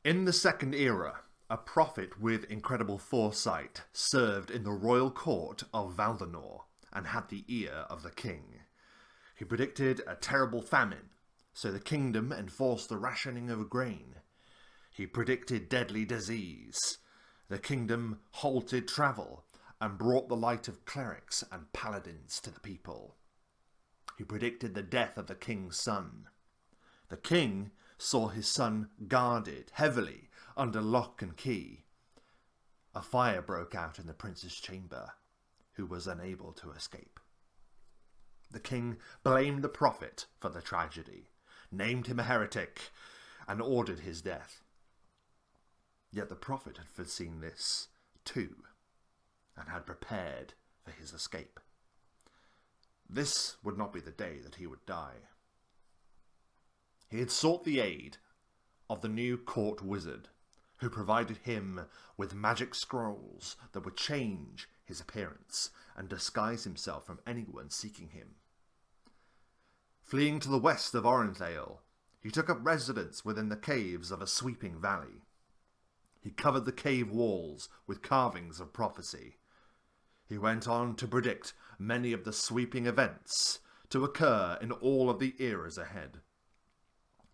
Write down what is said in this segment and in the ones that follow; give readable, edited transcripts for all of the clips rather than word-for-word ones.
In the Second Era, a prophet with incredible foresight served in the royal court of Valdemar and had the ear of the king. He predicted a terrible famine, so the kingdom enforced the rationing of grain. He predicted deadly disease. The kingdom halted travel and brought the light of clerics and paladins to the people. He predicted the death of the king's son. The king saw his son guarded heavily under lock and key. A fire broke out in the prince's chamber, who was unable to escape. The king blamed the prophet for the tragedy, named him a heretic, and ordered his death. Yet the prophet had foreseen this too, and had prepared for his escape. This would not be the day that he would die. He had sought the aid of the new court wizard, who provided him with magic scrolls that would change his appearance and disguise himself from anyone seeking him. Fleeing to the west of Orenthale, he took up residence within the caves of a sweeping valley. He covered the cave walls with carvings of prophecy. He went on to predict many of the sweeping events to occur in all of the eras ahead.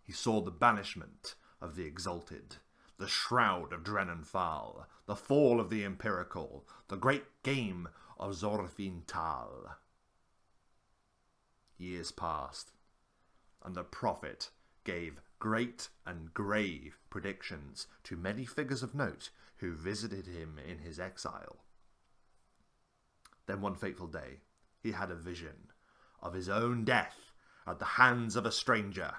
He saw the banishment of the Exalted, the shroud of Drenenfall, the fall of the Empirical, the great game of Zorfin Tal. Years passed, and the prophet gave great and grave predictions to many figures of note who visited him in his exile. Then one fateful day, he had a vision of his own death at the hands of a stranger.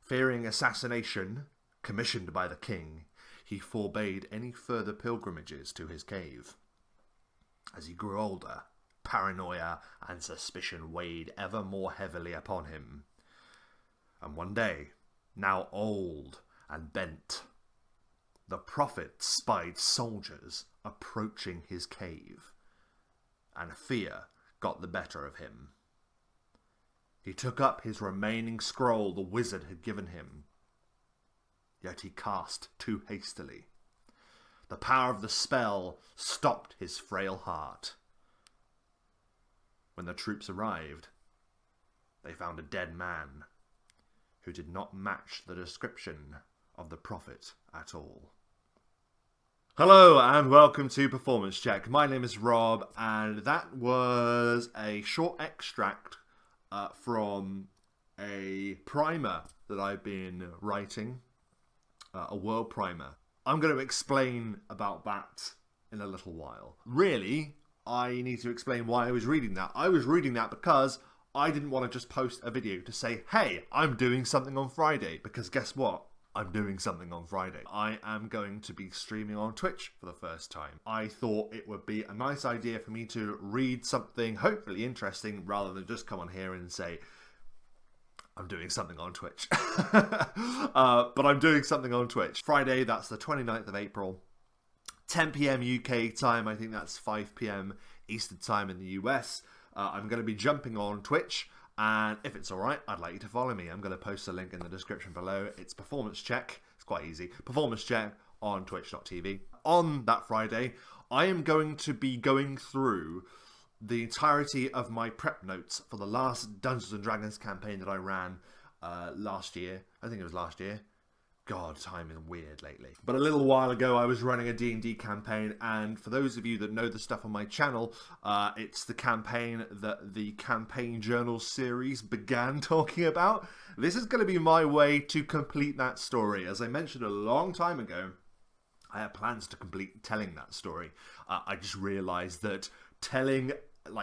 Fearing assassination, commissioned by the king, he forbade any further pilgrimages to his cave. As he grew older, paranoia and suspicion weighed ever more heavily upon him. And one day, now old and bent, the prophet spied soldiers approaching his cave, and fear got the better of him. He took up his remaining scroll the wizard had given him, yet he cast too hastily. The power of the spell stopped his frail heart. When the troops arrived, they found a dead man who did not match the description of the prophet at all. Hello and welcome to Performance Check. My name is Rob, and that was a short extract from a primer that I've been writing, a world primer. I'm going to explain about that in a little while. Really, I need to explain why I was reading that. I was reading that because I didn't want to just post a video to say, hey, I'm doing something on Friday, because guess what? I'm doing something on Friday. I am going to be streaming on Twitch for the first time. I thought it would be a nice idea for me to read something hopefully interesting rather than just come on here and say, I'm doing something on Twitch. But I'm doing something on Twitch. Friday, that's the 29th of April. 10 p.m. UK time. I think that's 5 p.m. Eastern time in the US. I'm going to be jumping on Twitch. And if it's alright, I'd like you to follow me. I'm going to post a link in the description below. It's Performance Check. It's quite easy. Performance Check on twitch.tv. On that Friday, I am going to be going through the entirety of my prep notes for the last Dungeons & Dragons campaign that I ran last year. I think it was last year. God, time is weird lately. But a little while ago, I was running a D&D campaign, and for those of you that know the stuff on my channel, it's the campaign that the Campaign Journal series began talking about. This is going to be my way to complete that story. As I mentioned a long time ago, I had plans to complete telling that story. I just realized that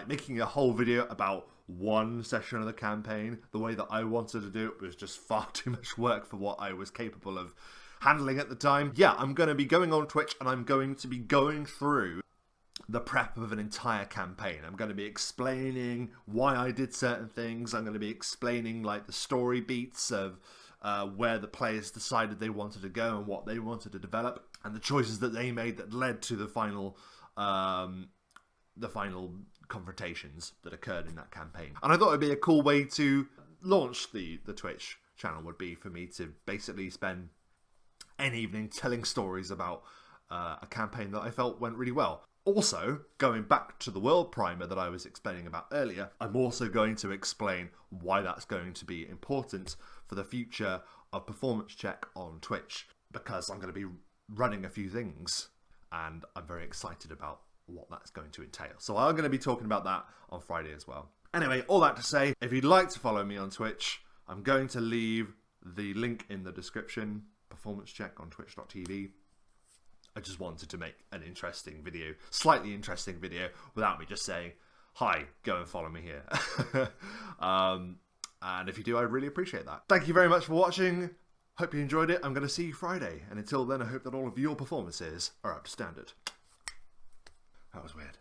making a whole video about one session of the campaign, the way that I wanted to do it, was just far too much work for what I was capable of handling at the time. Yeah, I'm going to be going on Twitch and I'm going to be going through the prep of an entire campaign. I'm going to be explaining why I did certain things. I'm going to be explaining like the story beats of where the players decided they wanted to go and what they wanted to develop, and the choices that they made that led to the final confrontations that occurred in that campaign. And I thought it'd be a cool way to launch the Twitch channel would be for me to basically spend an evening telling stories about a campaign that I felt went really well. Also, going back to the World Primer that I was explaining about earlier, I'm also going to explain why that's going to be important for the future of Performance Check on Twitch, because I'm going to be running a few things and I'm very excited about what that's going to entail. So I'm going to be talking about that on Friday as well. Anyway, all that to say, if you'd like to follow me on Twitch, I'm going to leave the link in the description, Performance Check on twitch.tv. I just wanted to make an interesting video, slightly interesting video, without me just saying, hi, go and follow me here. And if you do, I'd really appreciate that. Thank you very much for watching. Hope you enjoyed it. I'm going to see you Friday. And until then, I hope that all of your performances are up to standard. That was weird.